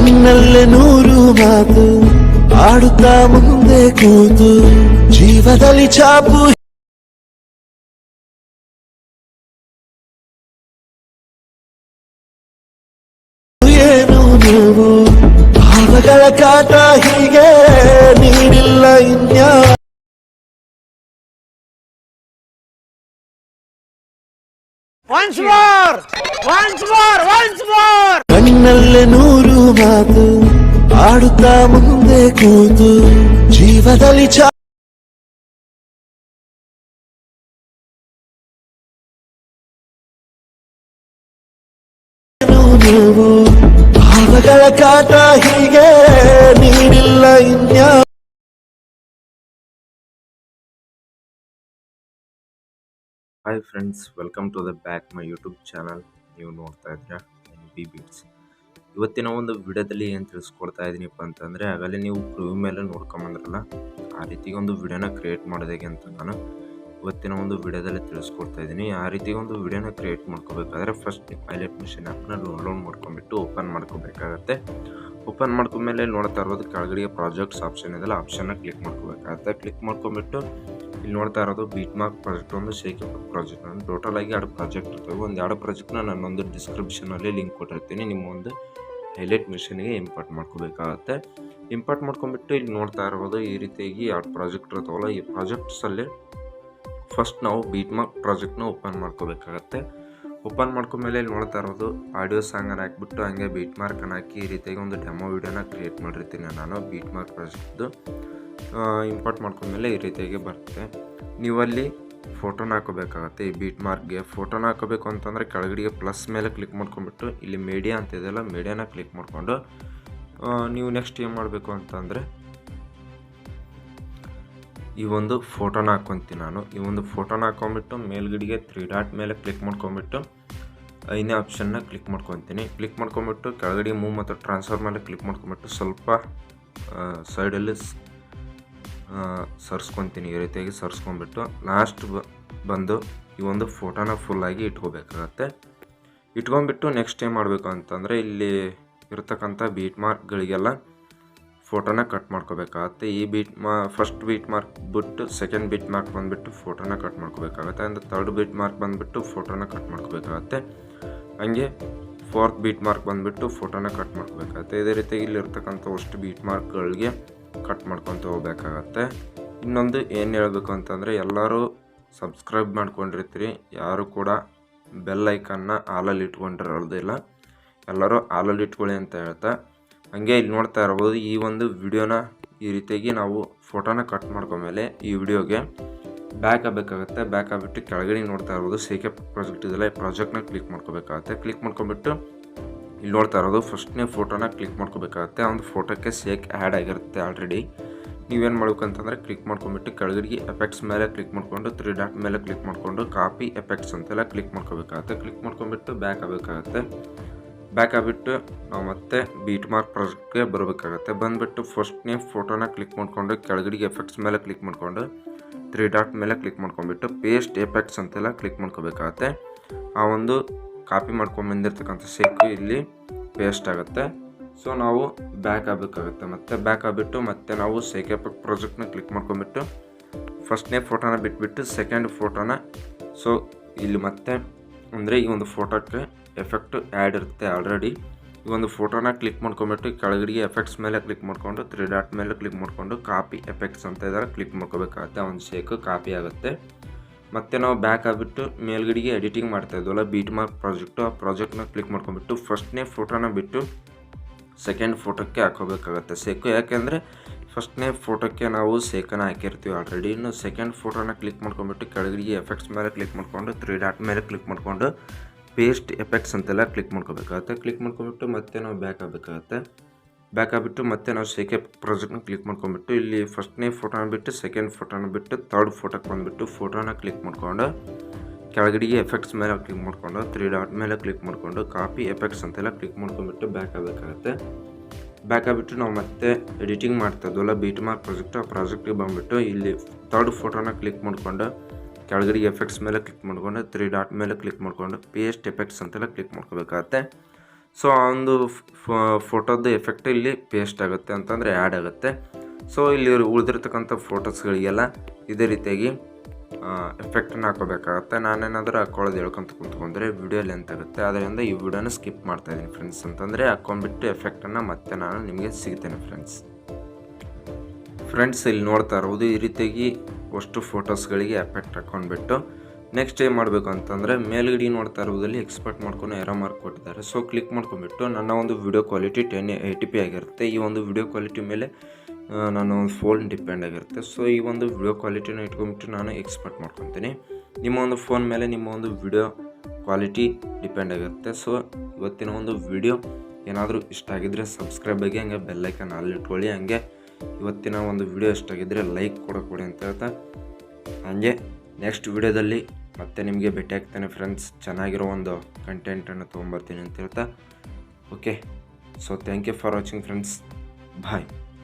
ಕಣ್ಣಲ್ಲೇ ನೂರು ಮಾತು ಆಡುತ್ತಾ ಮುಂದೆ ಕೂತು ಜೀವದಲ್ಲಿ ಚಾಪು ಏನು ನೀವು ಭಾವಗಳ ಕಾಟ ಹೀಗೆ ನೀಡಿಲ್ಲ ಇನ್ಯಾ ಕಣ್ಣಲ್ಲೇ ನೂರು ಮಾತು ಆಡುತ್ತಾ ಮುಂದೆ ಕೂತು ಜೀವದಲ್ಲಿ ನೀವು ಭಾವಗಳ ಕಾಟ ಹೀಗೆ ನೀಡಿಲ್ಲ ಇನ್ಯಾ Hi friends, welcome to the back my YouTube channel. ನೀವು ನೋಡ್ತಾ ಇದ್ದೀರಾ BEATZ. ಇವತ್ತಿನ ಒಂದು ವಿಡಿಯೋದಲ್ಲಿ ಏನು ತಿಳಿಸ್ಕೊಡ್ತಾ ಇದ್ದೀನಿಪ್ಪ ಅಂತಂದರೆ, ಆಗಲೇ ನೀವು ಪ್ರಿವ್ಯೂ ಮೇಲೆ ನೋಡ್ಕೊಂಬಂದ್ರಲ್ಲ, ಆ ರೀತಿ ಒಂದು ವಿಡಿಯೋನ ಕ್ರಿಯೇಟ್ ಮಾಡೋದಕ್ಕೆ ಅಂತ ನಾನು ಇವತ್ತಿನ ಒಂದು ವಿಡಿಯೋದಲ್ಲಿ ತಿಳಿಸ್ಕೊಡ್ತಾ ಇದ್ದೀನಿ. ಆ ರೀತಿ ಒಂದು ವಿಡಿಯೋನ ಕ್ರಿಯೇಟ್ ಮಾಡ್ಕೋಬೇಕಾದ್ರೆ ಫಸ್ಟ್ ನೀವು IMAJES ಆ್ಯಪ್ನ ಡೌನ್ಲೋಡ್ ಮಾಡ್ಕೊಂಡ್ಬಿಟ್ಟು ಓಪನ್ ಮಾಡ್ಕೋಬೇಕಾಗತ್ತೆ. ಓಪನ್ ಮಾಡ್ಕೊಂಡ್ಮೇಲೆ ನೋಡ್ತಾ ಇರೋದು ಕೆಳಗಡೆ ಪ್ರಾಜೆಕ್ಟ್ಸ್ ಆಪ್ಷನ್ ಇದೆಲ್ಲ, ಆಪ್ಷನ್ನ ಕ್ಲಿಕ್ ಮಾಡ್ಕೋಬೇಕಾಗತ್ತೆ. ಕ್ಲಿಕ್ ಮಾಡ್ಕೊಂಡ್ಬಿಟ್ಟು ಇಲ್ಲಿ ನೋಡ್ತಾ ಇರೋದು BEATZ ಪ್ರಾಜೆಕ್ಟ್ ಒಂದು shakeeffect ಪ್ರಾಜೆಕ್ಟ್. ನಾನು ಟೋಟಲ್ ಆಗಿ 2 ಪ್ರಾಜೆಕ್ಟ್ ಇರ್ತವೆ. ಒಂದು 2 ಪ್ರಾಜೆಕ್ಟ್ನ ನಾನೊಂದು ಡಿಸ್ಕ್ರಿಪ್ಷನಲ್ಲಿ ಲಿಂಕ್ ಕೊಟ್ಟಿರ್ತೀನಿ. ನಿಮ್ಮ ಒಂದು ಹೈಲೈಟ್ ಮಿಷನ್ಗೆ ಇಂಪೋರ್ಟ್ ಮಾಡ್ಕೋಬೇಕಾಗತ್ತೆ. ಇಂಪೋರ್ಟ್ ಮಾಡ್ಕೊಂಡ್ಬಿಟ್ಟು ಇಲ್ಲಿ ನೋಡ್ತಾ ಇರೋದು ಈ ರೀತಿಯಾಗಿ 2 ಪ್ರಾಜೆಕ್ಟ್ ಇರ್ತಾವಲ್ಲ, ಈ ಪ್ರಾಜೆಕ್ಟ್ಸಲ್ಲಿ ಫಸ್ಟ್ ನಾವು BEATZ ಪ್ರಾಜೆಕ್ಟ್ನ ಓಪನ್ ಮಾಡ್ಕೋಬೇಕಾಗತ್ತೆ. ಓಪನ್ ಮಾಡ್ಕೊಂಡ್ಮೇಲೆ ಇಲ್ಲಿ ನೋಡ್ತಾ ಇರೋದು ಆಡಿಯೋ ಸಾಂಗನ್ನು ಹಾಕ್ಬಿಟ್ಟು ಹಂಗೆ BEATZ ಹಾಕಿ ಈ ರೀತಿಯಾಗಿ ಒಂದು ಡೆಮೋ ವಿಡಿಯೋನ ಕ್ರಿಯೇಟ್ ಮಾಡಿರ್ತೀನಿ ನಾನು BEATZ ಪ್ರಾಜೆಕ್ಟ್ದು. ಇಂಪೋರ್ಟ್ ಮಾಡ್ಕೊಂಡ್ಮೇಲೆ ಈ ರೀತಿಯಾಗಿ ಬರುತ್ತೆ. ನೀವಲ್ಲಿ ಫೋಟೋನ ಹಾಕೋಬೇಕಾಗತ್ತೆ. ಈ BEATZಗೆ ಫೋಟೋನ ಹಾಕೋಬೇಕು ಅಂತಂದರೆ ಕೆಳಗಡೆಗೆ ಪ್ಲಸ್ ಮೇಲೆ ಕ್ಲಿಕ್ ಮಾಡ್ಕೊಂಡ್ಬಿಟ್ಟು ಇಲ್ಲಿ ಮೀಡಿಯಾ ಅಂತ ಇದೆಯಲ್ಲ, ಮೀಡಿಯಾನ ಕ್ಲಿಕ್ ಮಾಡಿಕೊಂಡು ನೀವು ನೆಕ್ಸ್ಟ್ ಏನು ಮಾಡಬೇಕು ಅಂತಂದರೆ ಈ ಒಂದು ಫೋಟೋನ ಹಾಕ್ಕೊತೀನಿ ನಾನು. ಈ ಒಂದು ಫೋಟೋನ ಹಾಕ್ಕೊಂಬಿಟ್ಟು ಮೇಲ್ಗಡೆಗೆ 3 ಡಾಟ್ ಮೇಲೆ ಕ್ಲಿಕ್ ಮಾಡ್ಕೊಂಬಿಟ್ಟು ಐನೇ ಆಪ್ಷನ್ನ ಕ್ಲಿಕ್ ಮಾಡ್ಕೊತೀನಿ. ಕ್ಲಿಕ್ ಮಾಡ್ಕೊಂಬಿಟ್ಟು ಕೆಳಗಡೆ ಮೂವ್ ಮತ್ತು ಟ್ರಾನ್ಸ್ಫರ್ ಮೇಲೆ ಕ್ಲಿಕ್ ಮಾಡ್ಕೊಂಬಿಟ್ಟು ಸ್ವಲ್ಪ ಸೈಡಲ್ಲಿ ಸರ್ಸ್ಕೊತೀನಿ. ಈ ರೀತಿಯಾಗಿ ಸರ್ಸ್ಕೊಂಡ್ಬಿಟ್ಟು ಲಾಸ್ಟ್ ಬಂದು ಈ ಒಂದು ಫೋಟೋನ ಫುಲ್ಲಾಗಿ ಇಟ್ಕೋಬೇಕಾಗತ್ತೆ. ಇಟ್ಕೊಂಡ್ಬಿಟ್ಟು ನೆಕ್ಸ್ಟ್ ಏನು ಮಾಡಬೇಕು ಅಂತಂದರೆ ಇಲ್ಲಿ ಇರ್ತಕ್ಕಂಥ BEATZಗಳಿಗೆಲ್ಲ ಫೋಟೋನ ಕಟ್ ಮಾಡ್ಕೋಬೇಕಾಗತ್ತೆ. ಈ ಫಸ್ಟ್ BEATZ ಬಿಟ್ಟು ಸೆಕೆಂಡ್ BEATZ ಬಂದುಬಿಟ್ಟು ಫೋಟೋನ ಕಟ್ ಮಾಡ್ಕೋಬೇಕಾಗತ್ತೆ. ಅಂದರೆ ಥರ್ಡ್ BEATZ ಬಂದುಬಿಟ್ಟು ಫೋಟೋನ ಕಟ್ ಮಾಡ್ಕೋಬೇಕಾಗತ್ತೆ. ಹಂಗೆ ಫೋರ್ತ್ BEATZ ಬಂದುಬಿಟ್ಟು ಫೋಟೋನ ಕಟ್ ಮಾಡ್ಕೋಬೇಕಾಗತ್ತೆ. ಇದೇ ರೀತಿ ಇಲ್ಲಿರ್ತಕ್ಕಂಥ ಅಷ್ಟು BEATZಗಳಿಗೆ ಕಟ್ ಮಾಡ್ಕೊತ ಹೋಗ್ಬೇಕಾಗತ್ತೆ. ಇನ್ನೊಂದು ಏನು ಹೇಳಬೇಕು ಅಂತಂದರೆ, ಎಲ್ಲರೂ ಸಬ್ಸ್ಕ್ರೈಬ್ ಮಾಡ್ಕೊಂಡಿರ್ತೀರಿ, ಯಾರು ಕೂಡ ಬೆಲ್ ಐಕನ್ನ ಆಲಲ್ಲಿ ಇಟ್ಕೊಂಡಿರೋದಿಲ್ಲ. ಎಲ್ಲರೂ ಆಲಲ್ಲಿ ಇಟ್ಕೊಳ್ಳಿ ಅಂತ ಹೇಳ್ತಾ, ಹಂಗೆ ಇಲ್ಲಿ ನೋಡ್ತಾ ಇರ್ಬೋದು ಈ ಒಂದು ವಿಡಿಯೋನ ಈ ರೀತಿಯಾಗಿ ನಾವು ಫೋಟೋನ ಕಟ್ ಮಾಡ್ಕೊಂಡ್ಮೇಲೆ ಈ ವಿಡಿಯೋಗೆ ಬ್ಯಾಕ್ ಆಗಬೇಕಾಗತ್ತೆ. ಬ್ಯಾಕ್ ಆಗಿಬಿಟ್ಟು ಕೆಳಗಡೆ ನೋಡ್ತಾ ಇರ್ಬೋದು shakeeffect ಪ್ರಾಜೆಕ್ಟ್ ಇದೆಲ್ಲ, ಈ ಪ್ರಾಜೆಕ್ಟ್ನ ಕ್ಲಿಕ್ ಮಾಡ್ಕೋಬೇಕಾಗತ್ತೆ. ಕ್ಲಿಕ್ ಮಾಡ್ಕೊಂಡ್ಬಿಟ್ಟು ಇಲ್ಲಿ ನೋಡ್ತಾ ಇರೋದು ಫಸ್ಟ್ನೇ ಫೋಟೋನ ಕ್ಲಿಕ್ ಮಾಡ್ಕೋಬೇಕಾಗತ್ತೆ. ಆ ಒಂದು ಫೋಟೋಕ್ಕೆ ಶೇಕ್ ಆ್ಯಡ್ ಆಗಿರುತ್ತೆ ಆಲ್ರೆಡಿ. ನೀವೇನು ಮಾಡ್ಬೇಕಂತಂದರೆ ಕ್ಲಿಕ್ ಮಾಡ್ಕೊಂಡ್ಬಿಟ್ಟು ಕೆಳಗಡೆಗೆ ಎಫೆಕ್ಟ್ಸ್ ಮೇಲೆ ಕ್ಲಿಕ್ ಮಾಡಿಕೊಂಡು 3 ಡಾಟ್ ಮೇಲೆ ಕ್ಲಿಕ್ ಮಾಡಿಕೊಂಡು ಕಾಪಿ ಎಫೆಕ್ಟ್ಸ್ ಅಂತೆಲ್ಲ ಕ್ಲಿಕ್ ಮಾಡ್ಕೋಬೇಕಾಗತ್ತೆ. ಕ್ಲಿಕ್ ಮಾಡ್ಕೊಂಡ್ಬಿಟ್ಟು ಬ್ಯಾಕ್ ಆಗಬೇಕಾಗತ್ತೆ. ಬ್ಯಾಕ್ ಆಗಿಬಿಟ್ಟು ನಾವು ಮತ್ತೆ BEATZ ಪ್ರಾಜೆಕ್ಟ್ಗೆ ಬರಬೇಕಾಗತ್ತೆ. ಬಂದುಬಿಟ್ಟು ಫಸ್ಟ್ನೇ ಫೋಟೋನ ಕ್ಲಿಕ್ ಮಾಡಿಕೊಂಡು ಕೆಳಗಡೆಗೆ ಎಫೆಕ್ಟ್ಸ್ ಮೇಲೆ ಕ್ಲಿಕ್ ಮಾಡಿಕೊಂಡು 3 ಡಾಟ್ ಮೇಲೆ ಕ್ಲಿಕ್ ಮಾಡ್ಕೊಂಡ್ಬಿಟ್ಟು ಪೇಸ್ಟ್ ಎಫೆಕ್ಟ್ಸ್ ಅಂತೆಲ್ಲ ಕ್ಲಿಕ್ ಮಾಡ್ಕೋಬೇಕಾಗತ್ತೆ. ಆ ಒಂದು ಕಾಪಿ ಮಾಡ್ಕೊಂಡು ಬಂದಿರ್ತಕ್ಕಂಥ ಶೇಕು ಇಲ್ಲಿ ಪೇಸ್ಟ್ ಆಗುತ್ತೆ. ಸೊ ನಾವು ಬ್ಯಾಕ್ ಆಗಬೇಕಾಗುತ್ತೆ. ಮತ್ತೆ ಬ್ಯಾಕ್ ಆಗಿಬಿಟ್ಟು ಮತ್ತೆ ನಾವು shakeeffect ಪ್ರಾಜೆಕ್ಟ್ನ ಕ್ಲಿಕ್ ಮಾಡ್ಕೊಂಡ್ಬಿಟ್ಟು ಫಸ್ಟ್ನೇ ಫೋಟೋನ ಬಿಟ್ಬಿಟ್ಟು ಸೆಕೆಂಡ್ ಫೋಟೋನ, ಸೊ ಇಲ್ಲಿ ಮತ್ತೆ ಅಂದರೆ ಈ ಒಂದು ಫೋಟೋಕ್ಕೆ ಎಫೆಕ್ಟ್ ಆ್ಯಡ್ ಇರುತ್ತೆ ಆಲ್ರೆಡಿ. ಈ ಒಂದು ಫೋಟೋನ ಕ್ಲಿಕ್ ಮಾಡ್ಕೊಂಬಿಟ್ಟು ಕೆಳಗಡೆಗೆ ಎಫೆಕ್ಟ್ಸ್ ಮೇಲೆ ಕ್ಲಿಕ್ ಮಾಡಿಕೊಂಡು 3 ಡಾಟ್ ಮೇಲೆ ಕ್ಲಿಕ್ ಮಾಡಿಕೊಂಡು ಕಾಪಿ ಎಫೆಕ್ಟ್ಸ್ ಅಂತ ಇದ್ದಾರೆ ಕ್ಲಿಕ್ ಮಾಡ್ಕೋಬೇಕಾಗುತ್ತೆ. ಆ ಒಂದು ಶೇಕು ಕಾಪಿ ಆಗುತ್ತೆ. ಮತ್ತು ನಾವು ಬ್ಯಾಕ್ ಆಗಿಬಿಟ್ಟು ಮೇಲ್ಗಡೆಗೆ ಎಡಿಟಿಂಗ್ ಮಾಡ್ತಾಯಿದ್ವಲ್ಲ BEATZ ಪ್ರಾಜೆಕ್ಟು, ಆ ಪ್ರಾಜೆಕ್ಟ್ನ ಕ್ಲಿಕ್ ಮಾಡ್ಕೊಂಬಿಟ್ಟು ಫಸ್ಟ್ನೇ ಫೋಟೋನ ಬಿಟ್ಟು ಸೆಕೆಂಡ್ ಫೋಟೋಕ್ಕೆ ಹಾಕೋಬೇಕಾಗತ್ತೆ ಶೇಕು. ಯಾಕೆಂದರೆ ಫಸ್ಟ್ನೇ ಫೋಟೋಕ್ಕೆ ನಾವು ಶೇಕನ್ನು ಹಾಕಿರ್ತೀವಿ ಆಲ್ರೆಡಿ. ಇನ್ನು ಸೆಕೆಂಡ್ ಫೋಟೋನ ಕ್ಲಿಕ್ ಮಾಡ್ಕೊಂಬಿಟ್ಟು ಕೆಳಗಡೆಗೆ ಎಫೆಕ್ಟ್ಸ್ ಮೇಲೆ ಕ್ಲಿಕ್ ಮಾಡಿಕೊಂಡು 3 ಡಾಟ್ ಮೇಲೆ ಕ್ಲಿಕ್ ಮಾಡಿಕೊಂಡು ಪೇಸ್ಟ್ ಎಫೆಕ್ಟ್ಸ್ ಅಂತೆಲ್ಲ ಕ್ಲಿಕ್ ಮಾಡ್ಕೋಬೇಕಾಗತ್ತೆ. ಕ್ಲಿಕ್ ಮಾಡ್ಕೊಂಬಿಟ್ಟು ಮತ್ತೆ ನಾವು ಬ್ಯಾಕ್ ಆಗಬೇಕಾಗತ್ತೆ. ಬ್ಯಾಕ್ ಆಗಿಬಿಟ್ಟು ಮತ್ತೆ ನಾವು shakeeffect ಪ್ರಾಜೆಕ್ಟ್ನ ಕ್ಲಿಕ್ ಮಾಡ್ಕೊಂಬಿಟ್ಟು ಇಲ್ಲಿ ಫಸ್ಟ್ನೇ ಫೋಟೋನ ಬಿಟ್ಟು ಸೆಕೆಂಡ್ ಫೋಟೋನ ಬಿಟ್ಟು ಥರ್ಡ್ ಫೋಟೋಕ್ಕೆ ಬಂದುಬಿಟ್ಟು ಫೋಟೋನ ಕ್ಲಿಕ್ ಮಾಡ್ಕೊಂಡು ಕೆಳಗಡೆಗೆ ಎಫೆಕ್ಟ್ಸ್ ಮೇಲೆ ಕ್ಲಿಕ್ ಮಾಡಿಕೊಂಡು 3 ಡಾಟ್ ಮೇಲೆ ಕ್ಲಿಕ್ ಮಾಡಿಕೊಂಡು ಕಾಪಿ ಎಫೆಕ್ಟ್ಸ್ ಅಂತೆಲ್ಲ ಕ್ಲಿಕ್ ಮಾಡ್ಕೊಂಬಿಟ್ಟು ಬ್ಯಾಕ್ ಆಗಬೇಕಾಗತ್ತೆ. ಬ್ಯಾಕ್ ಆಗಿಬಿಟ್ಟು ನಾವು ಮತ್ತೆ ಎಡಿಟಿಂಗ್ ಮಾಡ್ತಾಯಿದ್ವಲ್ಲ BEATZ ಪ್ರಾಜೆಕ್ಟ್, ಆ ಪ್ರಾಜೆಕ್ಟಿಗೆ ಬಂದುಬಿಟ್ಟು ಇಲ್ಲಿ ಥರ್ಡ್ ಫೋಟೋನ ಕ್ಲಿಕ್ ಮಾಡಿಕೊಂಡು ಕೆಳಗಡೆಗೆ ಎಫೆಕ್ಟ್ಸ್ ಮೇಲೆ ಕ್ಲಿಕ್ ಮಾಡ್ಕೊಂಡು 3 ಡಾಟ್ ಮೇಲೆ ಕ್ಲಿಕ್ ಮಾಡಿಕೊಂಡು ಪೇಸ್ಟ್ ಎಫೆಕ್ಟ್ಸ್ ಅಂತೆಲ್ಲ ಕ್ಲಿಕ್ ಮಾಡ್ಕೋಬೇಕಾಗತ್ತೆ. ಸೊ ಆ ಒಂದು ಫೋಟೋದ ಎಫೆಕ್ಟ್ ಇಲ್ಲಿ ಪೇಸ್ಟ್ ಆಗುತ್ತೆ ಅಂತಂದರೆ ಆ್ಯಡ್ ಆಗುತ್ತೆ. ಸೊ ಇಲ್ಲಿ ಉಳಿದಿರ್ತಕ್ಕಂಥ ಫೋಟೋಸ್ಗಳಿಗೆಲ್ಲ ಇದೇ ರೀತಿಯಾಗಿ ಎಫೆಕ್ಟನ್ನು ಹಾಕೋಬೇಕಾಗತ್ತೆ. ನಾನೇನಾದರೂ ಹಾಕ್ಕೊಳ್ಳೋದು ಹೇಳ್ಕೊಂತ ಕುಂತ್ಕೊಂಡ್ರೆ ವಿಡಿಯೋ ಲೆಂತ್ ಆಗುತ್ತೆ. ಅದರಿಂದ ಈ ವಿಡಿಯೋನ ಸ್ಕಿಪ್ ಮಾಡ್ತಾಯಿದ್ದೀನಿ ಫ್ರೆಂಡ್ಸ್. ಅಂತಂದರೆ ಹಾಕ್ಕೊಂಡ್ಬಿಟ್ಟು ಎಫೆಕ್ಟನ್ನು ಮತ್ತೆ ನಾನು ನಿಮಗೆ ಸಿಗ್ತೇನೆ ಫ್ರೆಂಡ್ಸ್ ಇಲ್ಲಿ ನೋಡ್ತಾ ಇರ್ಬೋದು ಈ ರೀತಿಯಾಗಿ ಅಷ್ಟು ಫೋಟೋಸ್ಗಳಿಗೆ ಎಫೆಕ್ಟ್ ಹಾಕ್ಕೊಂಡ್ಬಿಟ್ಟು ನೆಕ್ಸ್ಟ್ ಏನು ಮಾಡಬೇಕು ಅಂತಂದರೆ ಮೇಲ್ಗಡೆ ನೋಡ್ತಾ ಇರೋದಲ್ಲಿ ಎಕ್ಸ್ಪರ್ಟ್ ಮಾಡ್ಕೊಂಡು ಏರೋ ಮಾರ್ಕ್ ಕೊಟ್ಟಿದ್ದಾರೆ. ಸೊ ಕ್ಲಿಕ್ ಮಾಡ್ಕೊಂಡ್ಬಿಟ್ಟು ನನ್ನ ಒಂದು ವಿಡಿಯೋ ಕ್ವಾಲಿಟಿ 1080p ಆಗಿರುತ್ತೆ. ಈ ಒಂದು ವಿಡಿಯೋ ಕ್ವಾಲಿಟಿ ಮೇಲೆ ನನ್ನ ಒಂದು ಫೋನ್ ಡಿಪೆಂಡ್ ಆಗಿರುತ್ತೆ. ಸೊ ಈ ಒಂದು ವಿಡಿಯೋ ಕ್ವಾಲಿಟಿನ ಇಟ್ಕೊಂಡ್ಬಿಟ್ಟು ನಾನು ಎಕ್ಸ್ಪರ್ಟ್ ಮಾಡ್ಕೊತೀನಿ. ನಿಮ್ಮ ಒಂದು ಫೋನ್ ಮೇಲೆ ನಿಮ್ಮ ಒಂದು ವಿಡಿಯೋ ಕ್ವಾಲಿಟಿ ಡಿಪೆಂಡ್ ಆಗಿರುತ್ತೆ. ಸೊ ಇವತ್ತಿನ ಒಂದು ವಿಡಿಯೋ ಏನಾದರೂ ಇಷ್ಟ ಆಗಿದ್ದರೆ ಸಬ್ಸ್ಕ್ರೈಬ್ ಆಗಿ ಹಂಗೆ ಬೆಲ್ಲೈಕನ್ ಅಲ್ಲಿ ಇಟ್ಕೊಳ್ಳಿ. ಹಂಗೆ ಇವತ್ತಿನ ಒಂದು ವಿಡಿಯೋ ಇಷ್ಟ ಆಗಿದ್ದರೆ ಲೈಕ್ ಕೊಡಿ ಅಂತ ಹೇಳ್ತಾ ಹಂಗೆ ನೆಕ್ಸ್ಟ್ ವಿಡಿಯೋದಲ್ಲಿ ಮತ್ತೆ ನಿಮಗೆ ಭೇಟಿ ಆಗ್ತೇನೆ ಫ್ರೆಂಡ್ಸ್. ಚೆನ್ನಾಗಿರೋ ಒಂದು ಕಂಟೆಂಟನ್ನು ತೊಗೊಂಬರ್ತೀನಿ ಅಂತ ಹೇಳ್ತಾ okay. So thank you for watching friends. Bye.